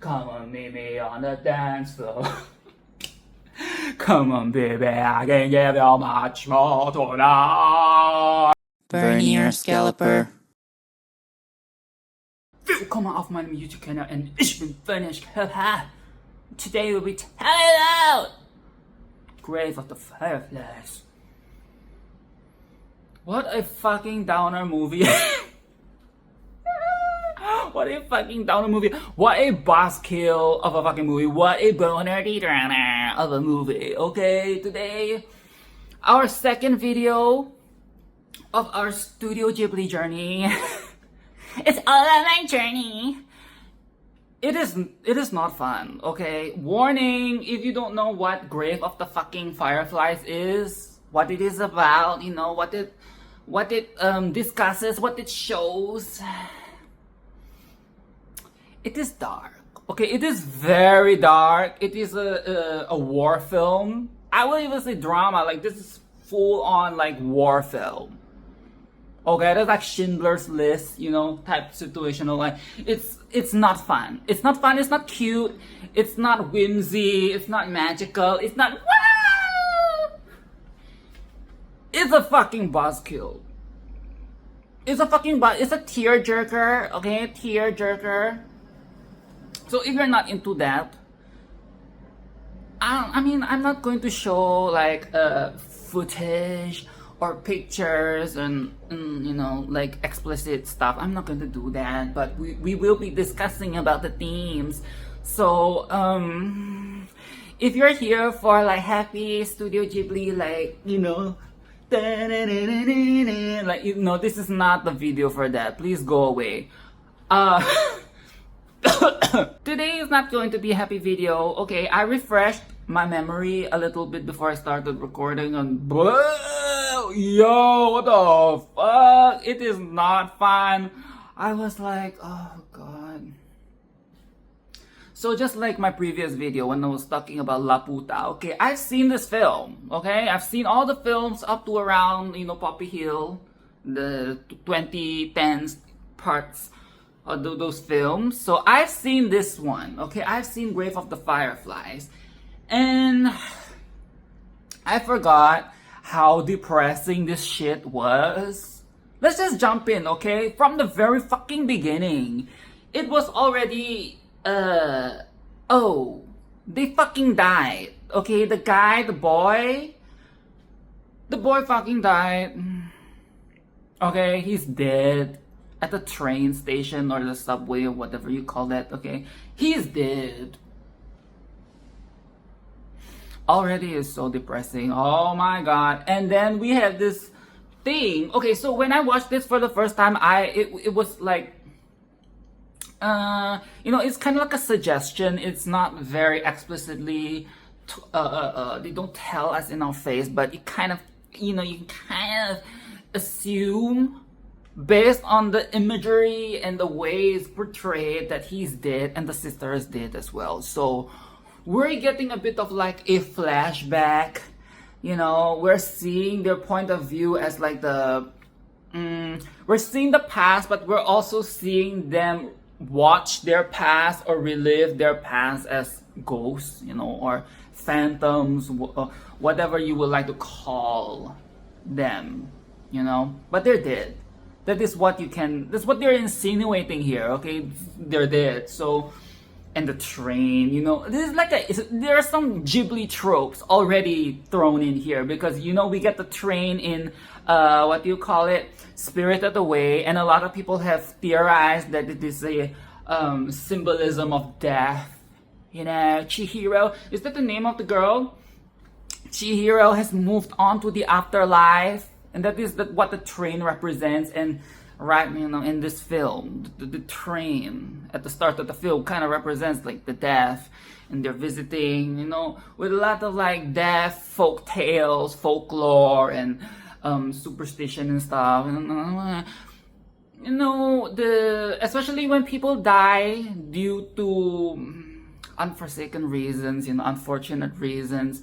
Come on, meet me on the dance floor. Come on, baby, I can give you much more tonight. Vernier Scalper. Willkommen auf meinem YouTube-Kanal und ich bin Vernier. Today we'll be telling out Grave of the Fireflies. What a fucking downer movie. What a fucking downer movie. What a buzzkill of a fucking movie. What a boner de-drowner of a movie. Okay, today, our second video of our Studio Ghibli journey. It's all on my journey. It is not fun, okay? Warning, if you don't know what Grave of the fucking Fireflies is, what it is about, you know, what it discusses, what it shows. It is dark, okay? It is very dark. It is a war film. I will even say drama, like this is full on like war film. Okay, that's like Schindler's List, you know, type situational. Like it's not fun. It's not fun. It's not cute. It's not whimsy. It's not magical. It's not. Wow! It's a fucking buzzkill. It's a fucking It's a tearjerker. Okay, tearjerker. So if you're not into that, I mean, I'm not going to show like footage or pictures and you know, like explicit stuff. I'm not going to do that, but we will be discussing about the themes. So if you're here for like happy Studio Ghibli, like, you know, like, you know, this is not the video for that. Please go away. Today is not going to be a happy video. Okay, I refreshed my memory a little bit before I started recording and yo, what the fuck? It is not fun. I was like, oh god. So just like my previous video when I was talking about La Puta, okay, I've seen this film, okay? I've seen all the films up to around, you know, Poppy Hill, the 2010s parts of those films. So I've seen this one, okay? I've seen Grave of the Fireflies. And I forgot how depressing this shit was. Let's just jump in, okay? From the very fucking beginning. It was already, oh, they fucking died. Okay, the guy, the boy fucking died. Okay, he's dead at the train station or the subway or whatever you call that, okay? He's dead. Already is so depressing. Oh my god. And then we have this thing. Okay, so when I watched this for the first time, it was like, you know, it's kind of like a suggestion. It's not very explicitly, they don't tell us in our face, but you kind of, you know, you kind of assume based on the imagery and the way it's portrayed that he's dead and the sister is dead as well. So we're getting a bit of like a flashback, you know, we're seeing their point of view as like the, we're seeing the past, but we're also seeing them watch their past or relive their past as ghosts, you know, or phantoms, whatever you would like to call them, you know, but they're dead. That is what that's what they're insinuating here, okay? They're dead. So, and the train, you know, this is like there are some Ghibli tropes already thrown in here because, you know, we get the train in, what do you call it? Spirited Away, and a lot of people have theorized that it is a symbolism of death. You know, Chihiro, is that the name of the girl? Chihiro has moved on to the afterlife. And that is what the train represents. And right, you know, in this film, the train at the start of the film kind of represents like the death. And they're visiting, you know, with a lot of like death, folk tales, folklore, and superstition and stuff. You know, especially when people die due to unforsaken reasons, you know, unfortunate reasons.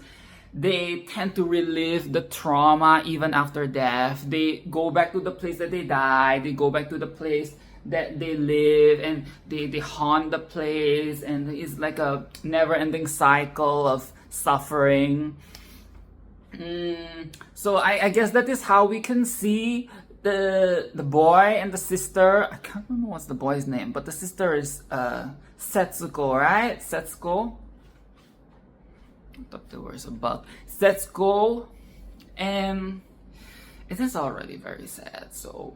They tend to relive the trauma even after death. They go back to the place that they died. They go back to the place that they live, and they haunt the place, and it's like a never-ending cycle of suffering. So I guess that is how we can see the boy and the sister. I can't remember what's the boy's name, but the sister is Setsuko, right? Setsuko. I thought there was a bug. Setsuko, and it is already very sad. So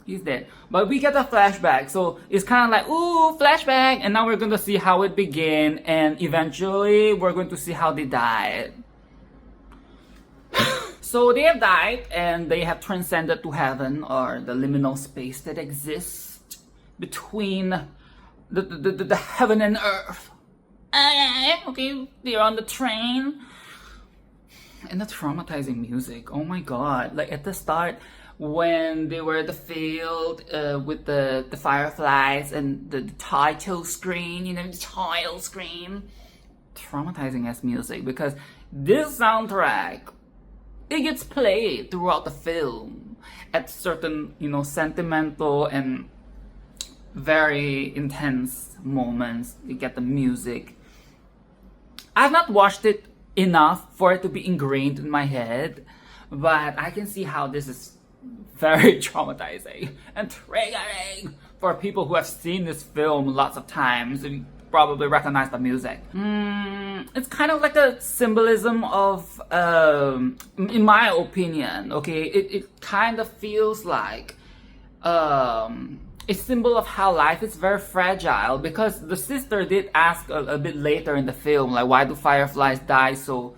he's dead, but we get a flashback. So it's kind of like, ooh, flashback, and now we're going to see how it began, and eventually we're going to see how they died. So they have died, and they have transcended to heaven, or the liminal space that exists between the heaven and earth. Okay, they're on the train. And the traumatizing music, oh my god. Like at the start, when they were at the field with the Fireflies and the title screen, you know, the title screen. Traumatizing as music, because this soundtrack, it gets played throughout the film at certain, you know, sentimental and very intense moments. You get the music. I've not watched it enough for it to be ingrained in my head, but I can see how this is very traumatizing and triggering for people who have seen this film lots of times. You probably recognize the music. It's kind of like a symbolism of, in my opinion, okay, it kind of feels like a symbol of how life is very fragile, because the sister did ask a bit later in the film, like, why do fireflies die so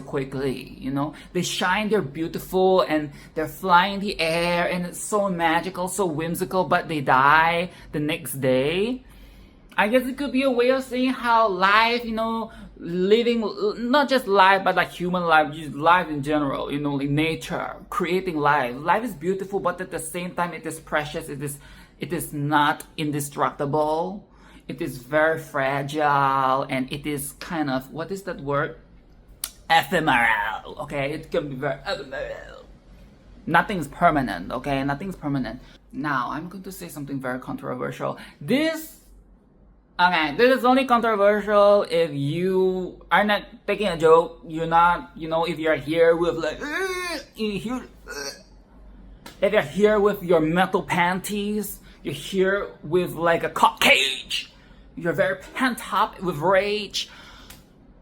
quickly, you know? They shine, they're beautiful, and they're flying in the air, and it's so magical, so whimsical, but they die the next day. I guess it could be a way of saying how life, you know, living, not just life, but like human life, just life in general, you know, like nature, creating life. Life is beautiful, but at the same time, it is precious, it is not indestructible. It is very fragile, and it is kind of, what is that word? Ephemeral, okay? It can be very ephemeral. Nothing's permanent, okay? Nothing's permanent. Now, I'm going to say something very controversial. This is only controversial if you are not taking a joke. You're not, you know, if you're here with like, if you're here with your metal panties, you're here with like a cock cage, you're very pent up with rage.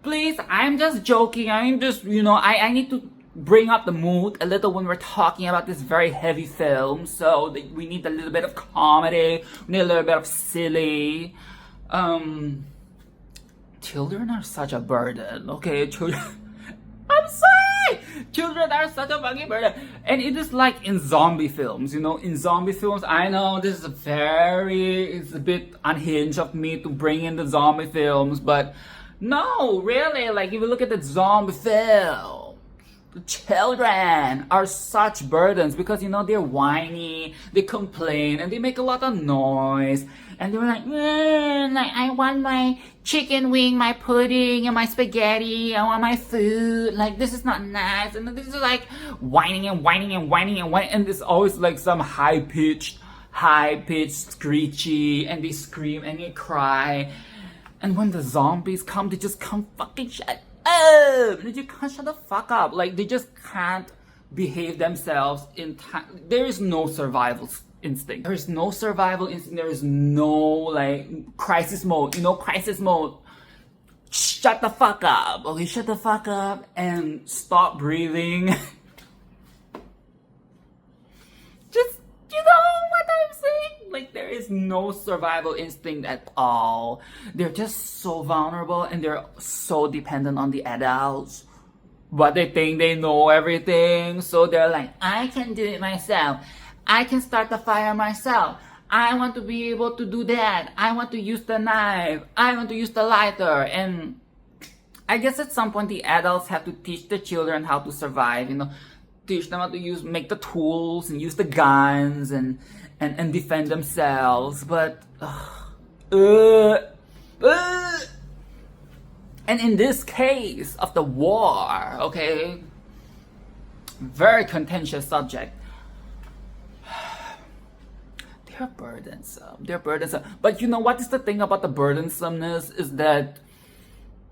Please, I'm just joking. I'm just, you know, I need to bring up the mood a little when we're talking about this very heavy film. So we need a little bit of comedy, we need a little bit of silly. Children are such a burden, okay? Children, I'm sorry! Children are such a fucking burden. And it is like in zombie films, you know? In zombie films, I know this is it's a bit unhinged of me to bring in the zombie films, but no, really, like if you look at the zombie film, the children are such burdens because, you know, they're whiny, they complain, and they make a lot of noise. And they're like, I want my chicken wing, my pudding, and my spaghetti. I want my food. Like, this is not nice. And this is like whining and whining and whining and whining. And there's always like some high-pitched, screechy. And they scream and they cry. And when the zombies come, they just can't fucking shut up. They just can't shut the fuck up. Like, they just can't behave themselves in time. There is no survival instinct. There is no survival instinct. There is no, like, crisis mode. You know, crisis mode. Shut the fuck up. Okay, shut the fuck up and stop breathing. Just, you know what I'm saying? Like, there is no survival instinct at all. They're just so vulnerable, and they're so dependent on the adults. But they think they know everything, so they're like, I can do it myself. I can start the fire myself. I want to be able to do that. I want to use the knife. I want to use the lighter. And I guess at some point the adults have to teach the children how to survive, you know, teach them how to make the tools and use the guns and defend themselves. But and in this case of the war, okay, very contentious subject, they're burdensome. They're burdensome. But you know what is the thing about the burdensomeness is that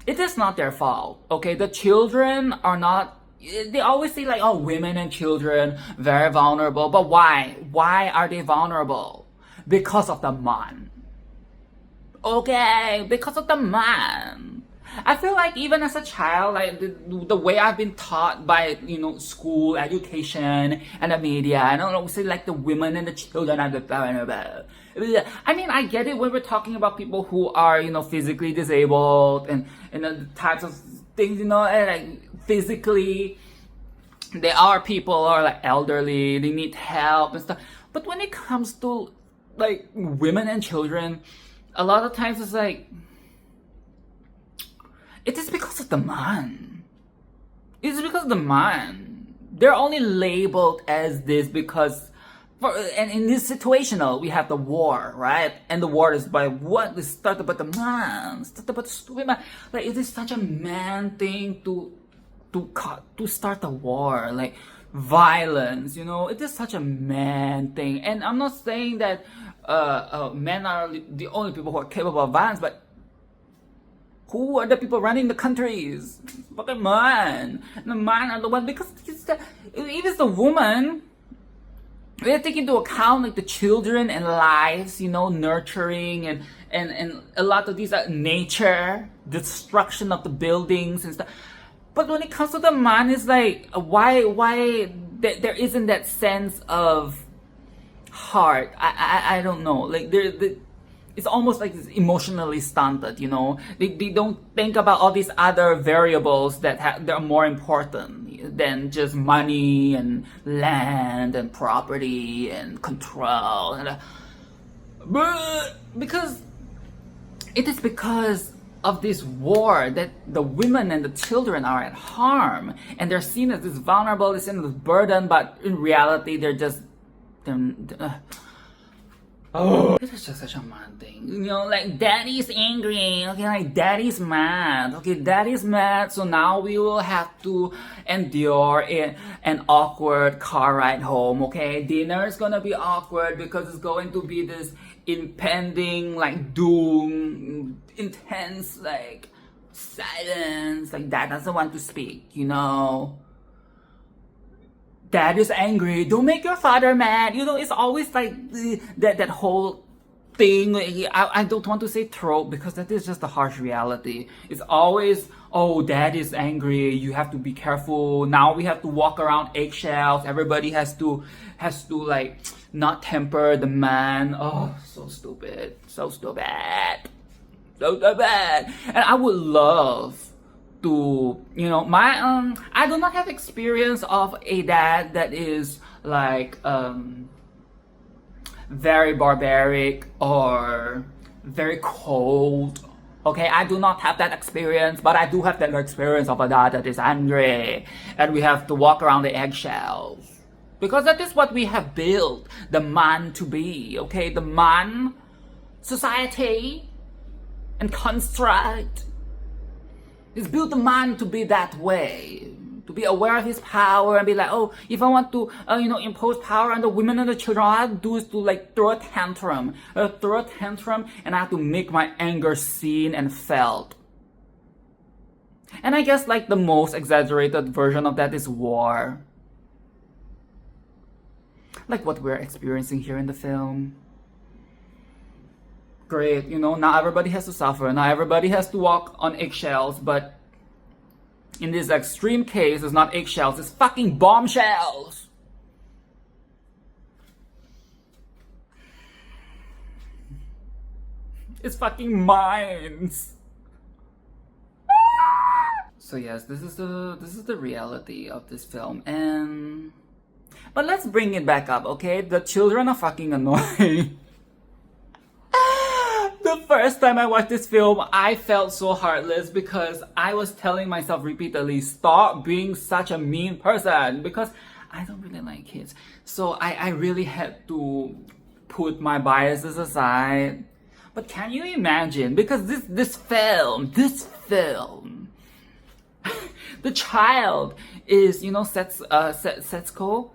it is not their fault. Okay, the children are not. They always say like, oh, women and children very vulnerable. But why? Why are they vulnerable? Because of the man. Okay, because of the man. I feel like even as a child, like the way I've been taught by, you know, school, education, and the media, I don't know, say like the women and the children are the vulnerable. I mean, I get it when we're talking about people who are, you know, physically disabled and the types of things, you know, and like physically, they are people who are like elderly, they need help and stuff. But when it comes to like women and children, a lot of times it's like, it is because of the man. It's because of the man. They're only labeled as this because, and in this situational, we have the war, right? And the war is by what? It started by the man. Started by the stupid man. Like, it is such a man thing to start a war. Like, violence, you know? It is such a man thing. And I'm not saying that men are the only people who are capable of violence, but who are the people running the countries? Fucking man. The man are the one, because if it's the woman, we have to take into account like the children and lives, you know, nurturing and a lot of these nature, destruction of the buildings and stuff. But when it comes to the man, it's like, why there isn't that sense of heart? I don't know. Like it's almost like it's emotionally stunted, you know. They don't think about all these other variables that are more important than just money and land and property and control. But because it is because of this war that the women and the children are at harm, and they're seen as this vulnerable, they're seen as this burden, but in reality they're oh, it is just such a man thing. You know, like, daddy's angry. Okay, like, daddy's mad. Okay, daddy's mad, so now we will have to endure an awkward car ride home, okay? Dinner is gonna be awkward because it's going to be this impending, like, doom, intense, like, silence. Like, dad doesn't want to speak, you know? Dad is angry. Don't make your father mad. You know, it's always like that whole thing. I don't want to say trope because that is just a harsh reality. It's always, oh, dad is angry. You have to be careful. Now we have to walk around eggshells. Everybody has to like not temper the man. Oh, so stupid. So stupid. So stupid. And I would love to, you know, my I do not have experience of a dad that is like very barbaric or very cold. Okay, I do not have that experience, but I do have that experience of a dad that is angry and we have to walk around the eggshells. Because that is what we have built the man to be, okay? The man society and construct it's built the man to be that way, to be aware of his power and be like, oh, if I want to, you know, impose power on the women and the children, all I have to do is to like throw a tantrum, and I have to make my anger seen and felt. And I guess like the most exaggerated version of that is war. Like what we're experiencing here in the film. Great, you know, not everybody has to suffer, not everybody has to walk on eggshells, but in this extreme case, it's not eggshells, it's fucking bombshells. It's fucking mines. So yes, this is the reality of this film, and but let's bring it back up, okay? The children are fucking annoying. The first time I watched this film, I felt so heartless because I was telling myself repeatedly, stop being such a mean person, because I don't really like kids. So I really had to put my biases aside. But can you imagine, because this film, the child is, you know, Setsuko,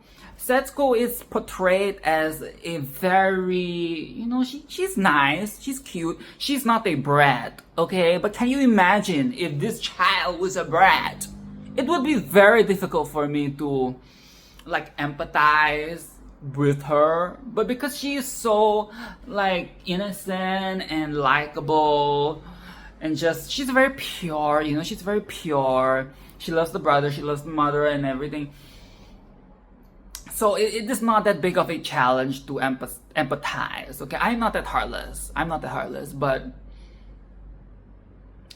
Setsuko is portrayed as a very, you know, she's nice, she's cute, she's not a brat, okay? But can you imagine if this child was a brat? It would be very difficult for me to, like, empathize with her. But because she is so, like, innocent and likable, and just, she's very pure, you know, she's very pure. She loves the brother, she loves the mother and everything. So it is not that big of a challenge to empathize, okay? I'm not that heartless, but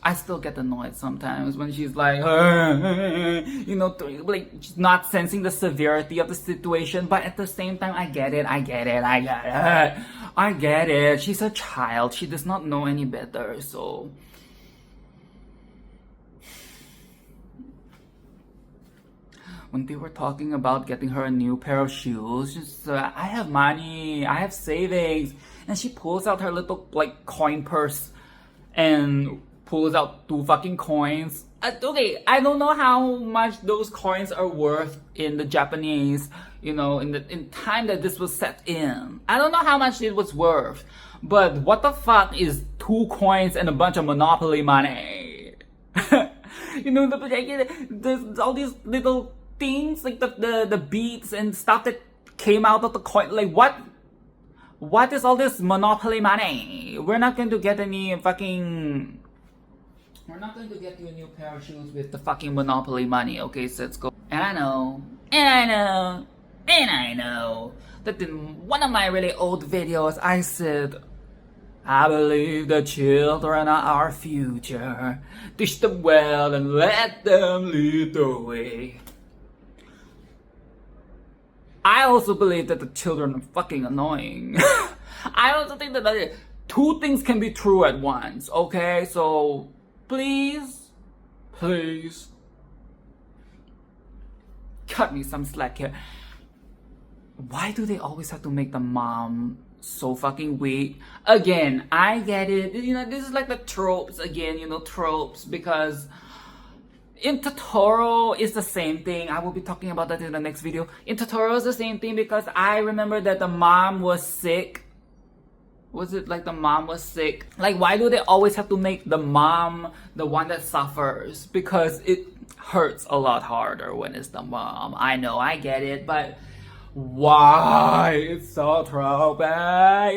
I still get annoyed sometimes when she's like, you know, like, she's not sensing the severity of the situation, but at the same time, I get it. She's a child, she does not know any better, so... When they were talking about getting her a new pair of shoes, just, I have money, I have savings, and she pulls out her little, like, coin purse and pulls out 2 fucking coins. Okay, I don't know how much those coins are worth in the Japanese, you know, in time that this was set in. I don't know how much it was worth, but what the fuck is 2 coins and a bunch of Monopoly money? You know, there's all these little things, like the beads and stuff that came out of the coin. Like, what is all this Monopoly money? We're not going to get any fucking... We're not going to get you a new pair of shoes with the fucking Monopoly money, okay? So let's go. And I know that in one of my really old videos, I said, I believe the children are our future. Teach them well and let them lead the way. I also believe that the children are fucking annoying. I also think that 2 things can be true at once, okay? So, please, cut me some slack here. Why do they always have to make the mom so fucking weak? Again, I get it. You know, this is like the tropes again, you know, tropes, because... in Totoro, it's the same thing. I will be talking about that in the next video. In Totoro, it's the same thing because I remember that the mom was sick. Was it like the mom was sick? Like, why do they always have to make the mom the one that suffers? Because it hurts a lot harder when it's the mom. I know, I get it, but why? It's so throwback.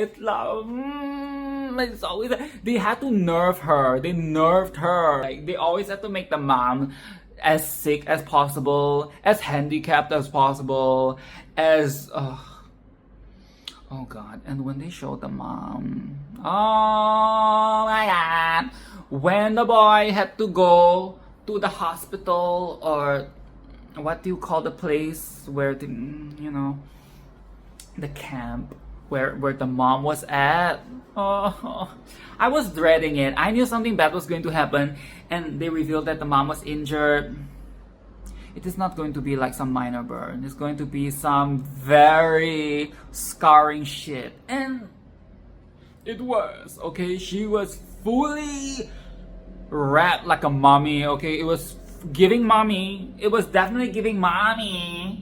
It's always, they had to nerve her. They nerved her. Like, they always have to make the mom as sick as possible, as handicapped as possible, as oh god. And when they showed the mom, oh my god, when the boy had to go to the hospital, or what do you call the place where the, you know, the camp where the mom was at. Oh, I was dreading it. I knew something bad was going to happen, and they revealed that the mom was injured. It is not going to be like some minor burn. It's going to be some very scarring shit. And it was, okay? She was fully wrapped like a mommy, okay? It was giving mommy. It was definitely giving mommy.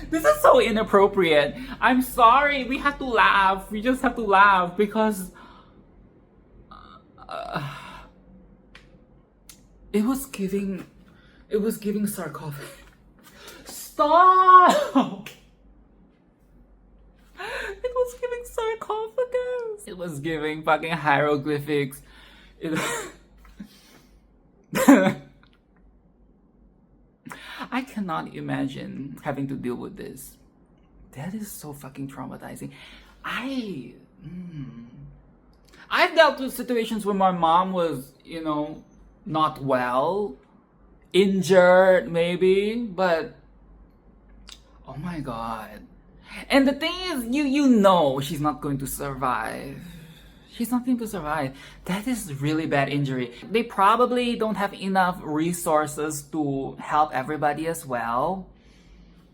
This is so inappropriate. I'm sorry. We have to laugh. We just have to laugh because it was giving sarcophagus. Stop! It was giving sarcophagus. It was giving fucking hieroglyphics. I cannot imagine having to deal with this. That is so fucking traumatizing. I've dealt with situations where my mom was, you know, not well, injured maybe, but oh my god. And the thing is, you know she's not going to survive. She's not going to survive. That is really bad injury. They probably don't have enough resources to help everybody as well.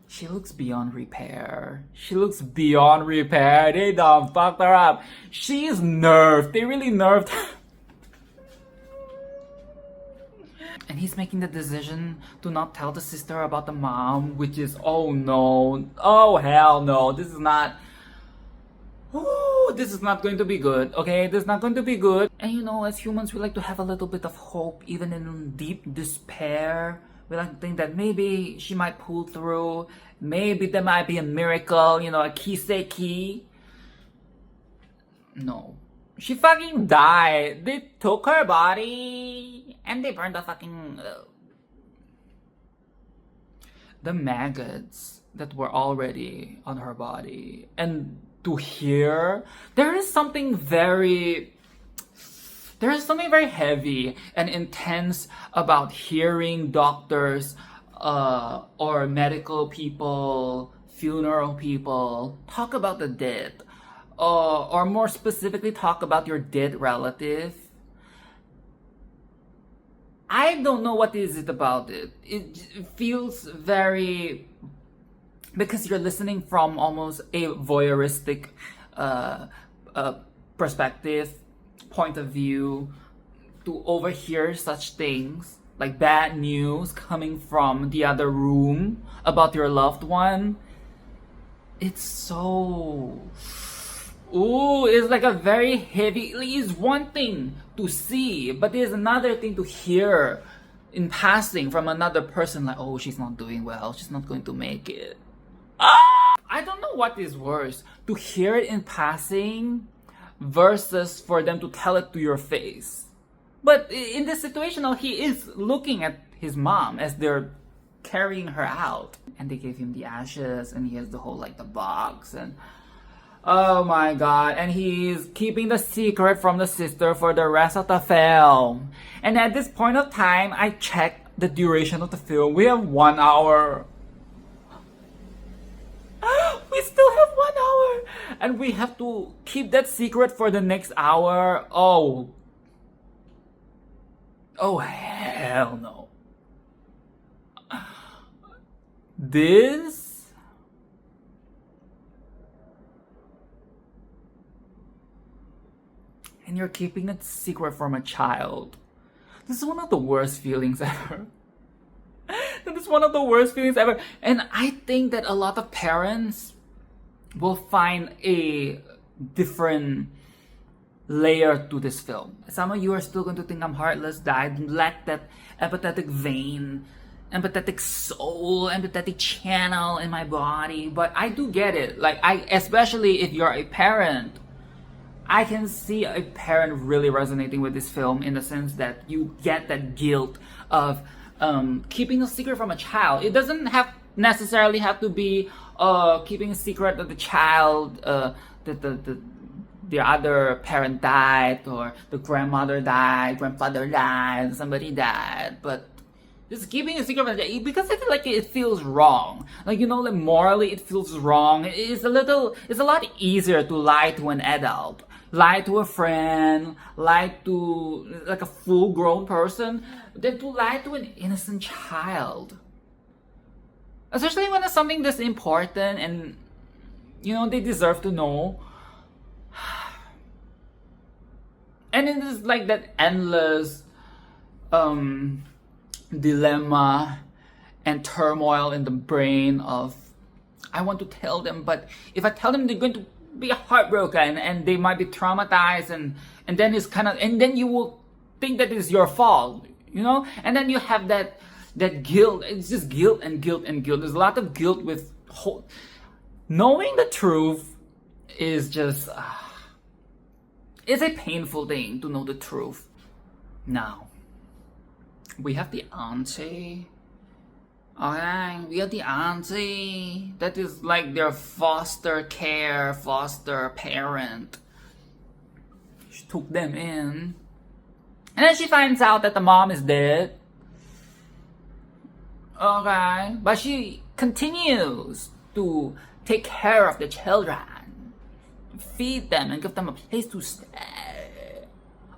She looks beyond repair. She looks beyond repair. They done fucked her up. She's nerfed. They really nerfed her. And he's making the decision to not tell the sister about the mom, which is, oh no, oh hell no, this is not, ooh, this is not going to be good, okay? This is not going to be good. And you know, as humans, we like to have a little bit of hope, even in deep despair. We like to think that maybe she might pull through, maybe there might be a miracle, you know, a kiseki. No. She fucking died. They took her body and they burned the fucking the maggots that were already on her body. And to hear, there is something very heavy and intense about hearing doctors or medical people, funeral people talk about the dead. Or more specifically, talk about your dead relative. I don't know what is it about it. It feels very, because you're listening from almost a voyeuristic perspective, point of view, to overhear such things like bad news coming from the other room about your loved one. It's so... Ooh, it's like a very heavy... It's one thing to see, but there's another thing to hear in passing from another person, like, oh, she's not doing well, she's not going to make it. I don't know what is worse, to hear it in passing versus for them to tell it to your face. But in this situation, he is looking at his mom as they're carrying her out. And they gave him the ashes, and he has the whole, like, the box, and... Oh my god, and he's keeping the secret from the sister for the rest of the film. And at this point of time, I checked the duration of the film. We have 1 hour. We still have 1 hour! And we have to keep that secret for the next hour. Oh. Oh, hell no. This... And you're keeping it secret from a child. This is one of the worst feelings ever. This is one of the worst feelings ever. And I think that a lot of parents will find a different layer to this film. Some of you are still going to think I'm heartless, that I lack that empathetic vein, empathetic soul, empathetic channel in my body. But I do get it. Like, especially if you're a parent, I can see a parent really resonating with this film in the sense that you get that guilt of keeping a secret from a child. It doesn't necessarily have to be keeping a secret of the child, the other parent died, or the grandmother died, grandfather died, somebody died, but just keeping a secret because I feel like it feels wrong. Like, you know, like morally it feels wrong. It's a lot easier to lie to an adult, lie to a friend, lie to like a full-grown person, than to lie to an innocent child. Especially when it's something that's important and, you know, they deserve to know. And it is like that endless dilemma and turmoil in the brain of, I want to tell them, but if I tell them, they're going to be heartbroken and they might be traumatized, and then it's kind of, and then you will think that it's your fault, you know, and then you have that guilt. It's just guilt and guilt and guilt. There's a lot of guilt with knowing the truth is just it's a painful thing to know the truth. Now we have the auntie. Okay, we have the auntie that is like their foster parent. She took them in, and then she finds out that the mom is dead. Okay, but she continues to take care of the children, feed them, and give them a place to stay.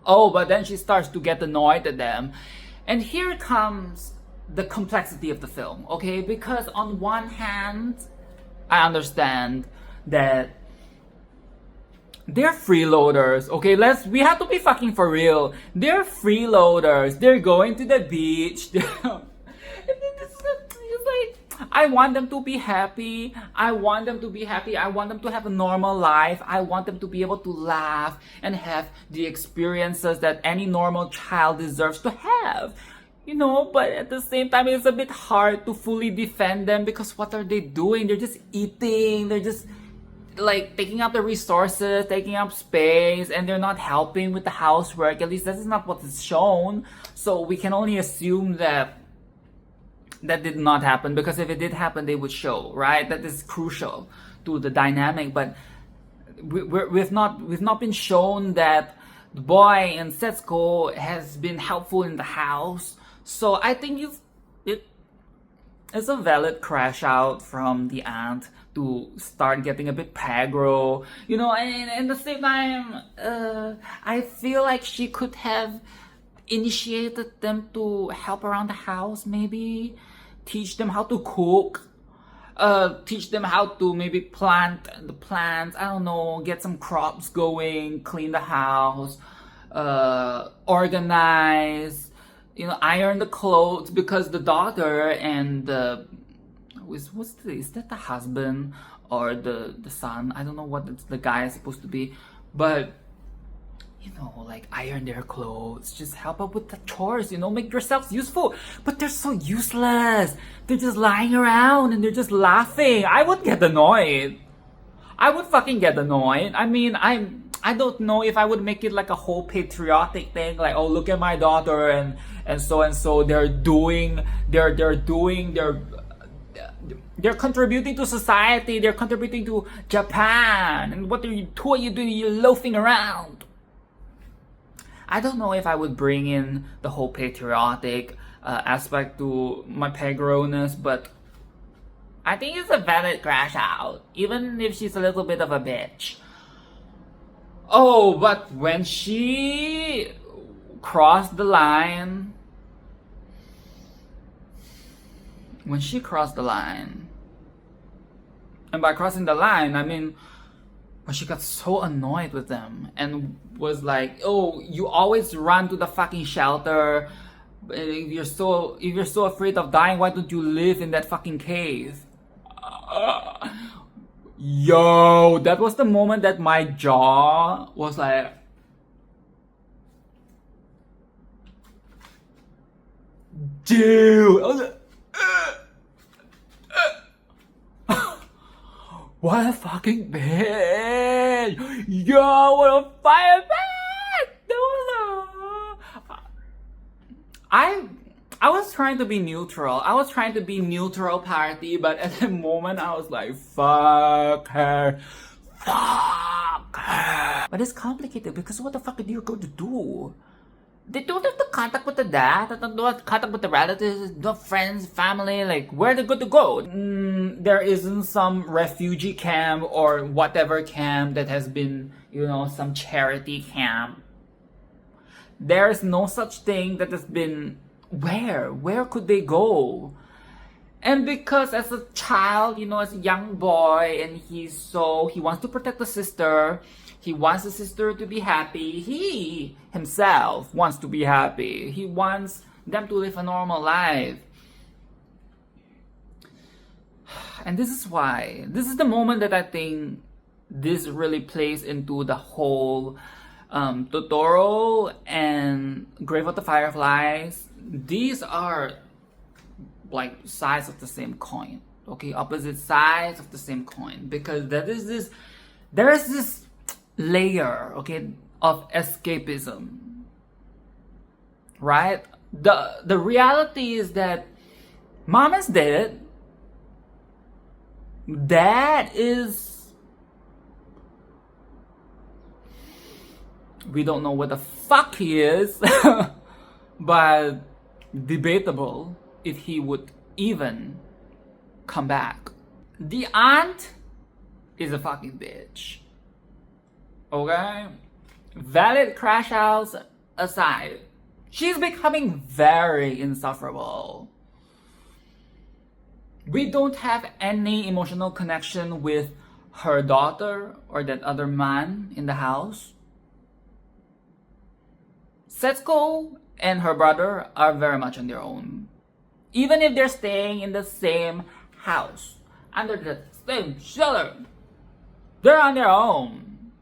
Oh, but then she starts to get annoyed at them. And here comes the complexity of the film, okay? Because on one hand, I understand that They're freeloaders, okay? We have to be fucking for real. They're freeloaders. They're going to the beach. It's like, I want them to be happy. I want them to be happy. I want them to have a normal life. I want them to be able to laugh and have the experiences that any normal child deserves to have. You know, but at the same time, it's a bit hard to fully defend them because what are they doing? They're just eating. They're just like taking up the resources, taking up space, and they're not helping with the housework. At least that is not what is shown. So we can only assume that that did not happen, because if it did happen, they would show, right? That is crucial to the dynamic. But we've not been shown that the boy in Setsuko has been helpful in the house. So I think it's a valid crash out from the aunt to start getting a bit pagro, you know, and at the same time, I feel like she could have initiated them to help around the house, maybe teach them how to cook, teach them how to maybe plant the plants, I don't know, get some crops going, clean the house, organize, you know, iron the clothes, because the daughter and is that the husband or the son? I don't know what the guy is supposed to be, but you know, like iron their clothes, just help out with the chores, you know, make yourselves useful. But they're so useless. They're just lying around and they're just laughing. I would get annoyed. I would fucking get annoyed. I mean, I don't know if I would make it like a whole patriotic thing, like, oh, look at my daughter and so they're contributing to society, they're contributing to Japan, and who are you doing? You're loafing around. I don't know if I would bring in the whole patriotic aspect to my pegroness, but I think it's a valid crash out, even if she's a little bit of a bitch. Oh, but when she crossed the line, and by crossing the line, I mean, when she got so annoyed with them and was like, oh, you always run to the fucking shelter. If you're so afraid of dying, why don't you live in that fucking cave? Yo, that was the moment that my jaw was like, dude, I was like, what a fucking bitch! Yo, what a fire bitch! I was trying to be neutral. I was trying to be neutral party, but at the moment I was like, fuck her. Fuck her. But it's complicated because what the fuck are you going to do? They don't have the contact with the dad, they don't have contact with the relatives, no friends, family, like, where are they going to go? There isn't some refugee camp or whatever camp that has been, you know, some charity camp. There's no such thing that has been, where could they go? And because as a child, you know, as a young boy, and he wants to protect the sister, he wants the sister to be happy. He himself wants to be happy. He wants them to live a normal life. And this is why, this is the moment that I think this really plays into the whole Totoro and Grave of the Fireflies. These are like sides of the same coin. Okay, opposite sides of the same coin. Because there is this layer, okay, of escapism, right? The reality is that mom is dead, dad is, we don't know what the fuck he is, but debatable if he would even come back. The aunt is a fucking bitch. Okay? Valid crash outs aside, she's becoming very insufferable. We don't have any emotional connection with her daughter or that other man in the house. Setsuko and her brother are very much on their own. Even if they're staying in the same house, under the same shelter, they're on their own.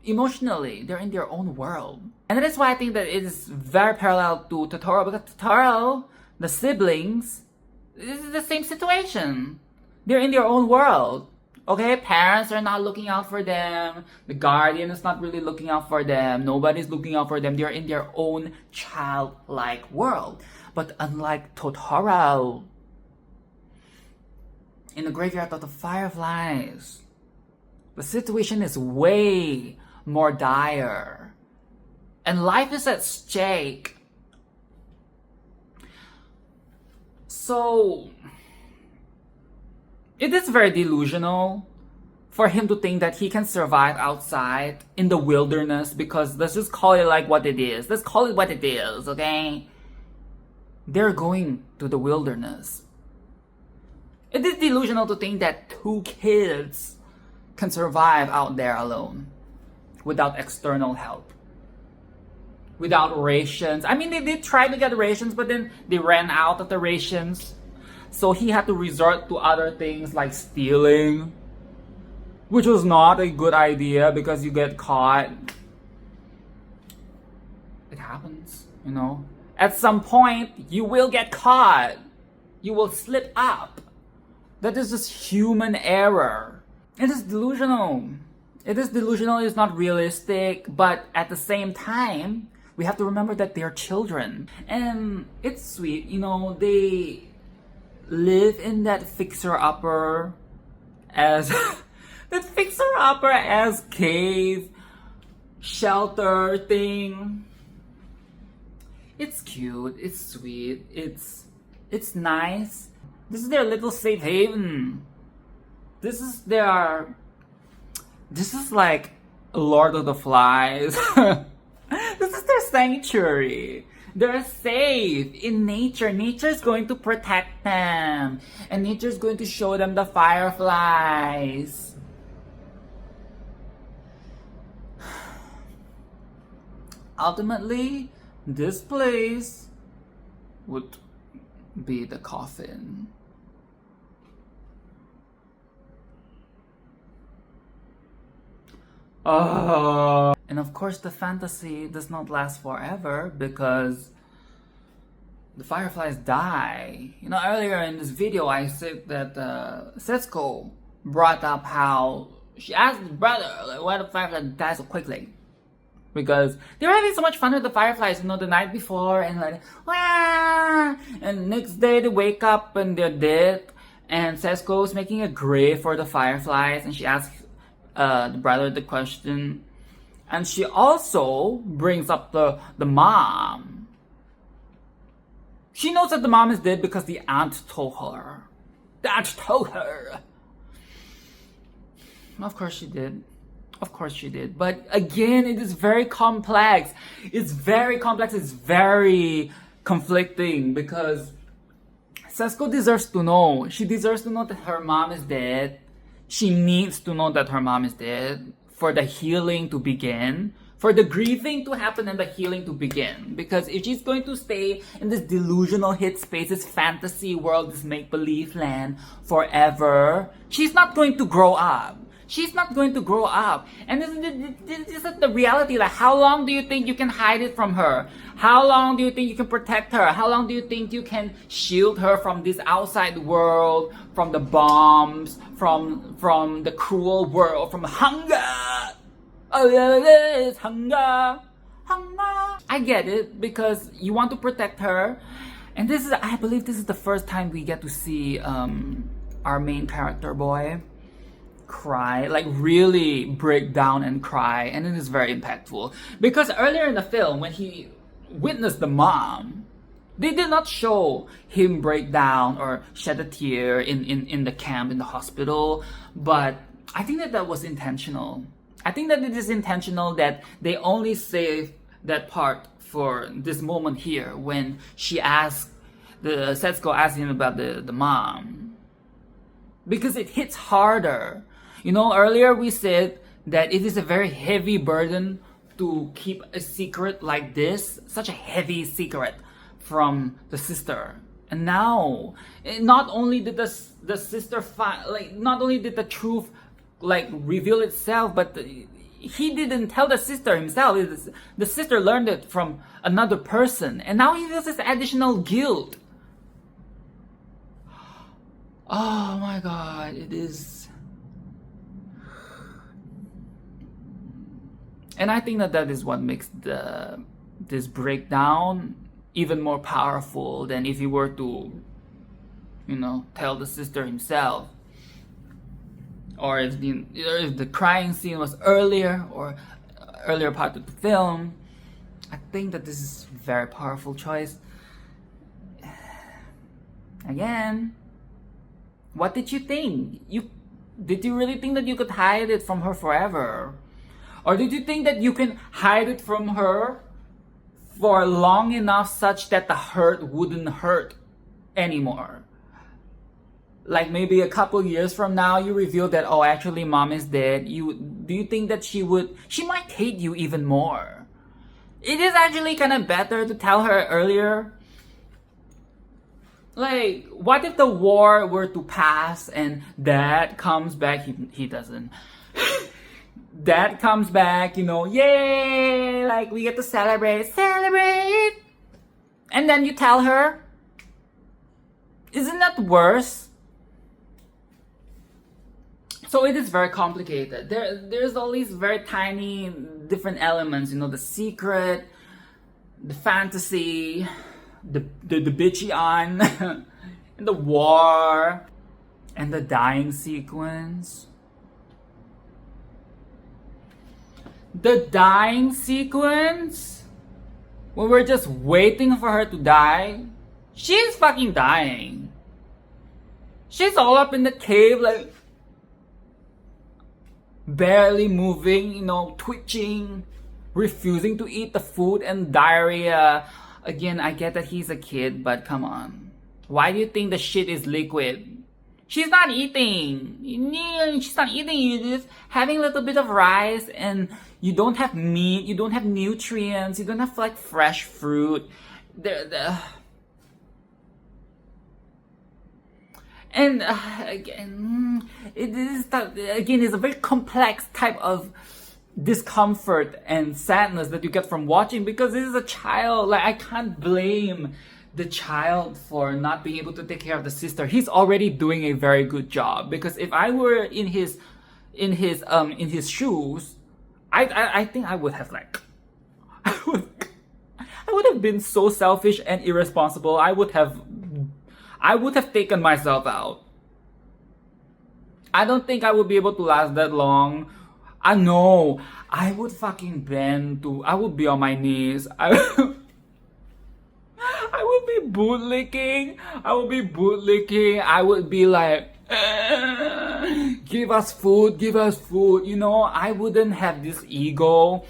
Emotionally, they're in their own world. And that is why I think that it is very parallel to Totoro, because Totoro, the siblings, this is the same situation. They're in their own world. Okay, parents are not looking out for them. The guardian is not really looking out for them. Nobody's looking out for them. They're in their own childlike world. But unlike Totoro, in the graveyard of the Fireflies, the situation is way more dire. And life is at stake. So, it is very delusional for him to think that he can survive outside in the wilderness, because let's just call it like what it is. Let's call it what it is, okay? They're going to the wilderness. It is delusional to think that 2 kids can survive out there alone without external help, without rations. I mean, they did try to get rations, but then they ran out of the rations. So he had to resort to other things like stealing, which was not a good idea because you get caught. It happens, you know. At some point, you will get caught. You will slip up. That is just human error. It is delusional. It is delusional, it's not realistic, but at the same time, we have to remember that they're children. And it's sweet, you know, they live in that fixer-upper as that fixer-upper as cave shelter thing. It's cute, it's sweet, it's nice. This is their little safe haven. This is like Lord of the Flies. This is their sanctuary. They're safe in nature. Nature is going to protect them. And nature is going to show them the fireflies. Ultimately, this place would be the coffin. And of course, the fantasy does not last forever because the fireflies die. You know, earlier in this video, I said that Setsuko brought up how she asked his brother, like, why the fireflies die so quickly. Because they were having so much fun with the fireflies, you know, the night before, and like, wah! And next day they wake up and they're dead. And Setsuko is making a grave for the fireflies, and she asks the brother the question, and she also brings up the mom. She knows that the mom is dead because the aunt told her. The aunt told her. Of course she did. Of course she did. But again, it is very complex. It's very complex. It's very conflicting because Setsuko deserves to know. She deserves to know that her mom is dead. She needs to know that her mom is dead for the healing to begin, for the grieving to happen and the healing to begin. Because if she's going to stay in this delusional hit space, this fantasy world, this make-believe land forever, she's not going to grow up. She's not going to grow up. And this is the reality. Like, how long do you think you can hide it from her? How long do you think you can protect her? How long do you think you can shield her from this outside world, from the bombs, from the cruel world, from hunger? Oh yeah, it is hunger. Hunger. I get it, because you want to protect her. And this is, I believe this is the first time we get to see our main character boy cry, like really break down and cry, and it is very impactful. Because earlier in the film, when he witnessed the mom, they did not show him break down or shed a tear in the camp, in the hospital, but I think that was intentional. I think that it is intentional that they only save that part for this moment here when she asked, Setsuko asked him about the mom. because it hits harder. You know, earlier we said that it is a very heavy burden to keep a secret like this, such a heavy secret from the sister. And now, not only did the sister not only did the truth like reveal itself, but he didn't tell the sister himself. The sister learned it from another person, and now he feels this additional guilt. Oh my god, it is. And I think that is what makes this breakdown even more powerful than if he were to, you know, tell the sister himself. Or if the crying scene was earlier part of the film. I think that this is a very powerful choice. Again, what did you think? Did you really think that you could hide it from her forever? Or did you think that you can hide it from her for long enough such that the hurt wouldn't hurt anymore? Like maybe a couple years from now you reveal that, oh, actually mom is dead. Do you think that she might hate you even more? It is actually kind of better to tell her earlier. Like, what if the war were to pass and dad comes back? He doesn't. Dad comes back, you know, yay! Like, we get to celebrate. And then you tell her. Isn't that worse? So it is very complicated. There's all these very tiny different elements, you know, the secret, the fantasy, the bitchy on, and the war, and the dying sequence. The dying sequence, when we're just waiting for her to die, she's fucking dying. She's all up in the cave, like, barely moving, you know, twitching, refusing to eat the food, and diarrhea. Again, I get that he's a kid, but come on. Why do you think the shit is liquid? She's not eating. She's not eating. You're just having a little bit of rice, and you don't have meat. You don't have nutrients. You don't have like fresh fruit. And again, it's a very complex type of discomfort and sadness that you get from watching, because this is a child. Like, I can't blame the child for not being able to take care of the sister. He's already doing a very good job, because if I were in his shoes, I think I would have like I would have been so selfish and irresponsible. I would have taken myself out. I don't think I would be able to last that long. I know. I would fucking I would be on my knees. I would be bootlicking. I would be like, give us food. You know, I wouldn't have this ego.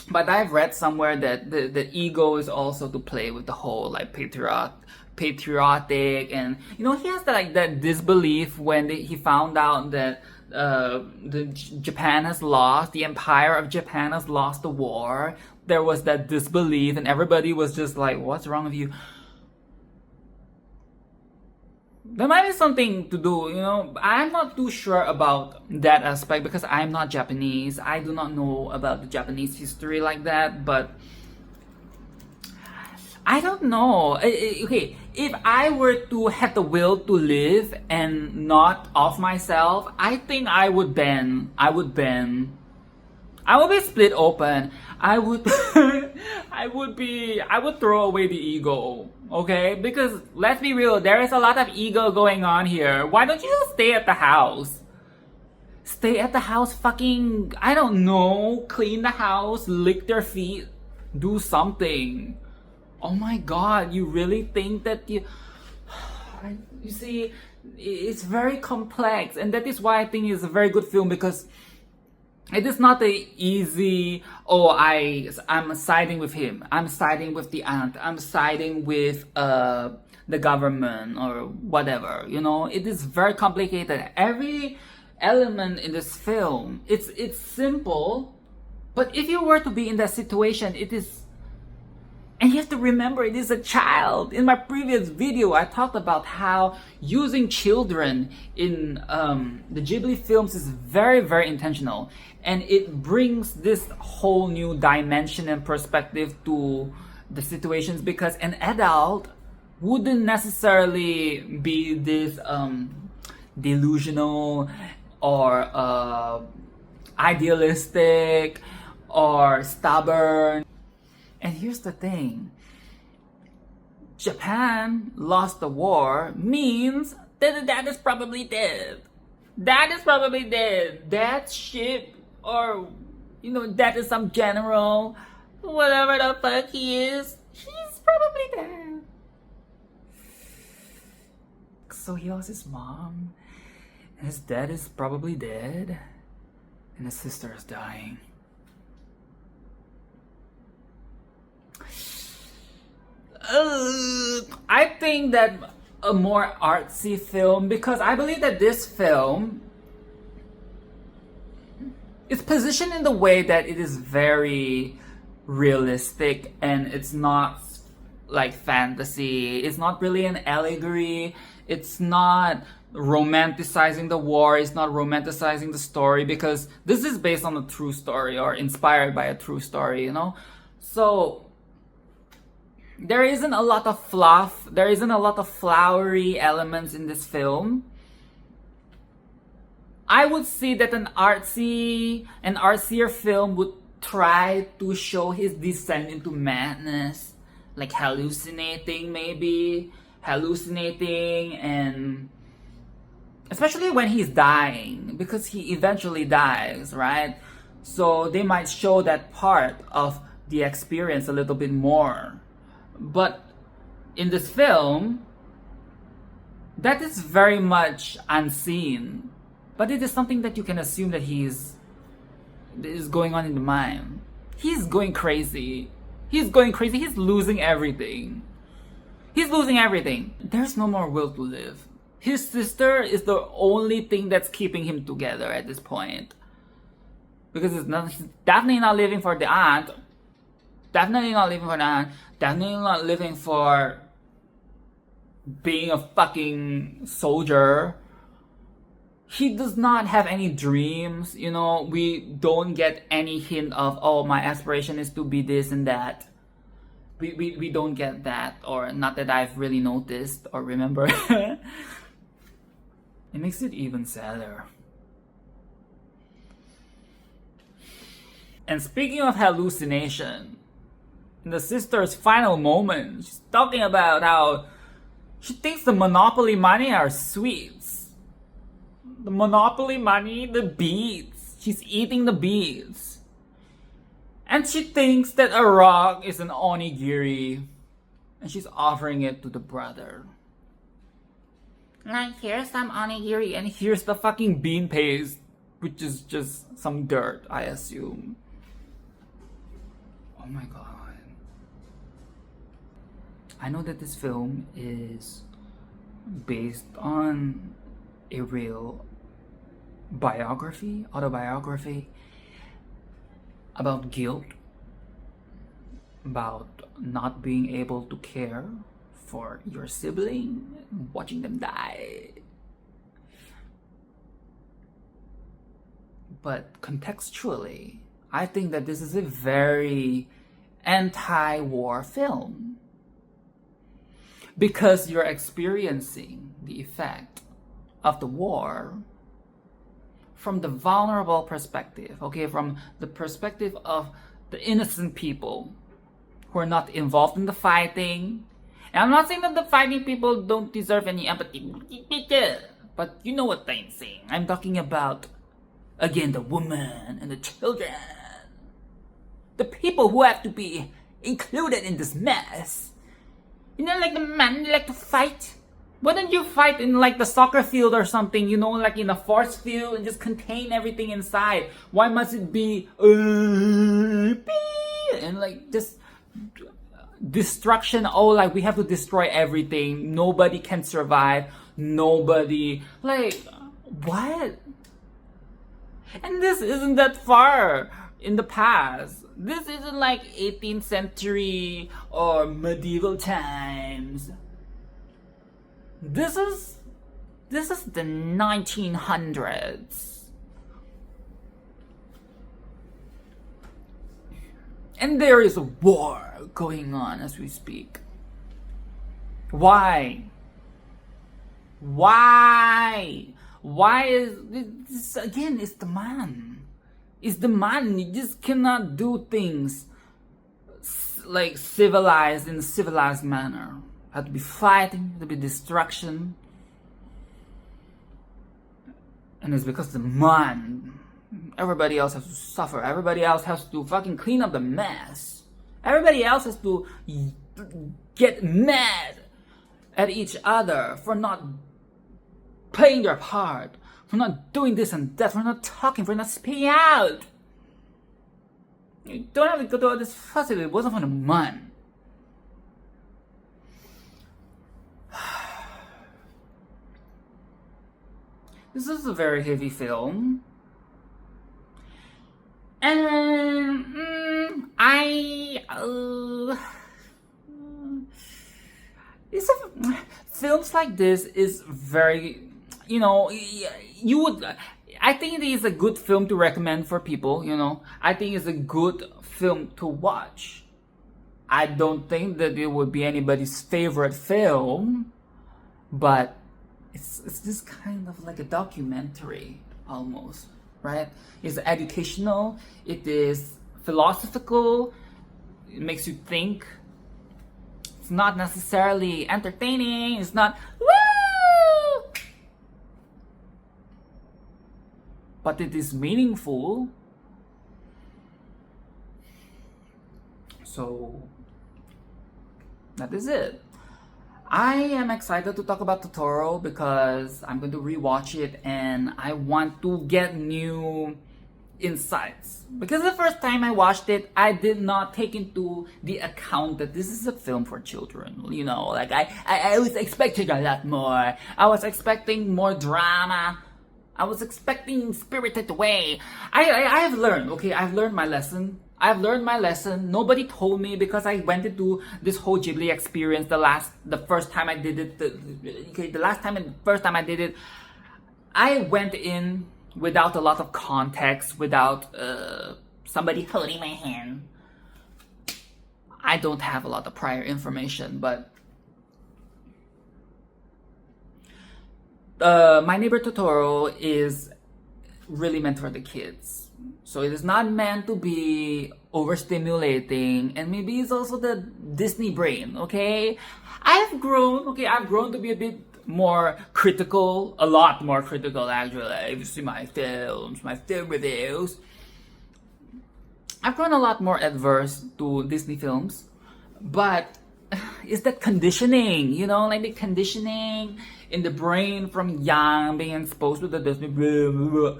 But I've read somewhere that the ego is also to play with the whole like patriotic, and you know, he has that disbelief when he found out that Japan has lost, the Empire of Japan has lost the war. There was that disbelief, and everybody was just like, what's wrong with you? There might be something to do, you know. I'm not too sure about that aspect because I'm not Japanese. I do not know about the Japanese history like that, but I don't know. Okay, if I were to have the will to live and not off myself, I think I would bend. I would be split open. I would throw away the ego. Okay? Because let's be real, there is a lot of ego going on here. Why don't you just stay at the house? Stay at the house, fucking, I don't know, clean the house, lick their feet, do something. Oh my god, you really think that you see, it's very complex, and that is why I think it's a very good film, because It is not a easy, oh, I'm siding with him, I'm siding with the aunt, I'm siding with the government or whatever, you know. It is very complicated. Every element in this film, it's simple, but if you were to be in that situation, it is. And you have to remember, it is a child. In my previous video, I talked about how using children in the Ghibli films is very, very intentional. And it brings this whole new dimension and perspective to the situations, because an adult wouldn't necessarily be this delusional or idealistic or stubborn. And here's the thing. Japan lost the war means that the dad is probably dead. Dad is probably dead. That ship, or, you know, that is some general, whatever the fuck he is, he's probably dead. So he lost his mom, and his dad is probably dead, and his sister is dying. I think that a more artsy film, because I believe that this film is positioned in the way that it is very realistic, and it's not like fantasy. It's not really an allegory. It's not romanticizing the war. It's not romanticizing the story, because this is based on a true story or inspired by a true story, you know? So there isn't a lot of fluff. There isn't a lot of flowery elements in this film. I would say that an artsier film would try to show his descent into madness, like hallucinating, and especially when he's dying, because he eventually dies, right? So they might show that part of the experience a little bit more. But in this film, that is very much unseen. But it is something that you can assume that is going on in the mind. He's going crazy. He's going crazy. He's losing everything. He's losing everything. There's no more will to live. His sister is the only thing that's keeping him together at this point. Because he's definitely not living for the aunt. Definitely not living for the aunt. Definitely not living for being a fucking soldier. He does not have any dreams, you know. We don't get any hint of, oh, my aspiration is to be this and that. We don't get that, or not that I've really noticed or remember. It makes it even sadder. And speaking of hallucination, in the sister's final moment, she's talking about how she thinks the Monopoly money are sweets. The Monopoly money, the beads. She's eating the beads. And she thinks that a rock is an onigiri. And she's offering it to the brother. Like, here's some onigiri, and here's the fucking bean paste, which is just some dirt, I assume. Oh my god. I know that this film is based on a real autobiography about guilt, about not being able to care for your sibling, watching them die. But contextually, I think that this is a very anti-war film, because you're experiencing the effect of the war from the vulnerable perspective, okay, from the perspective of the innocent people who are not involved in the fighting. And I'm not saying that the fighting people don't deserve any empathy, but you know what I'm saying. I'm talking about, again, the women and the children. The people who have to be included in this mess. You know, like the men, they like to fight. Why don't you fight in like the soccer field or something, you know, like in a force field and just contain everything inside? Why must it be and like just destruction? Oh, like we have to destroy everything. Nobody can survive. Nobody, like, what? And this isn't that far in the past. This isn't like 18th century or medieval times. This is the 1900s. And there is a war going on as we speak. Why? Why is this again? It's the man. It's the man. You just cannot do things like civilized in a civilized manner. Have to be fighting, to be destruction. And it's because the man. Everybody else has to suffer. Everybody else has to fucking clean up the mess. Everybody else has to get mad at each other for not playing their part, for not doing this and that, for not talking, for not speaking out. You don't have to go to all this fussing. It wasn't for the man. This is a very heavy film. And films like this is very, you know, I think it is a good film to recommend for people, you know. I think it's a good film to watch. I don't think that it would be anybody's favorite film, but it's just kind of like a documentary almost, right? It's educational, it is philosophical, it makes you think. It's not necessarily entertaining, it's not woo! But it is meaningful. So that is it. I am excited to talk about Totoro because I'm going to rewatch it and I want to get new insights. Because the first time I watched it, I did not take into the account that this is a film for children. You know, like I was expecting a lot more. I was expecting more drama. I was expecting Spirited Away. I have learned, okay, I've learned my lesson. I've learned my lesson. Nobody told me because I went into this whole Ghibli experience the first time I did it. First time I did it, I went in without a lot of context, without somebody holding my hand. I don't have a lot of prior information, but My Neighbor Totoro is really meant for the kids. So it is not meant to be overstimulating, and maybe it's also the Disney brain, okay? I've grown to be a bit more critical, a lot more critical actually. If you see my film reviews, I've grown a lot more adverse to Disney films, but it's that conditioning, you know, like the conditioning in the brain from young, being exposed to the Disney. Blah, blah, blah.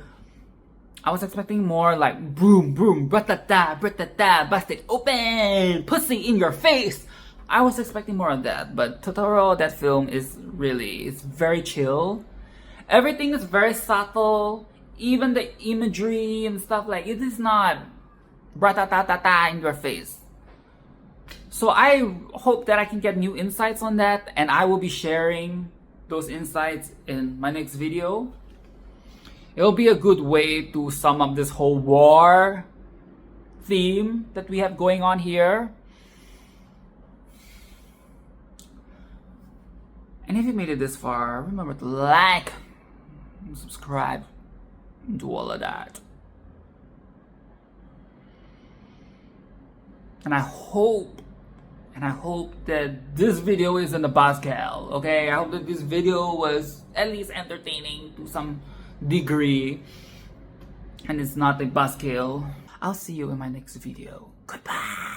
I was expecting more like boom, boom, bratata, bratata, busted open, pussy in your face. I was expecting more of that, but Totoro, that film is really, it's very chill. Everything is very subtle, even the imagery and stuff, like it is not bratata in your face. So I hope that I can get new insights on that, and I will be sharing those insights in my next video. It'll be a good way to sum up this whole war theme that we have going on here. And if you made it this far, remember to like and subscribe and do all of that. And I hope that this video is in the BUZZKILL, okay? I hope that this video was at least entertaining to some degree, and it's not a BUZZKILL. I'll see you in my next video. Goodbye.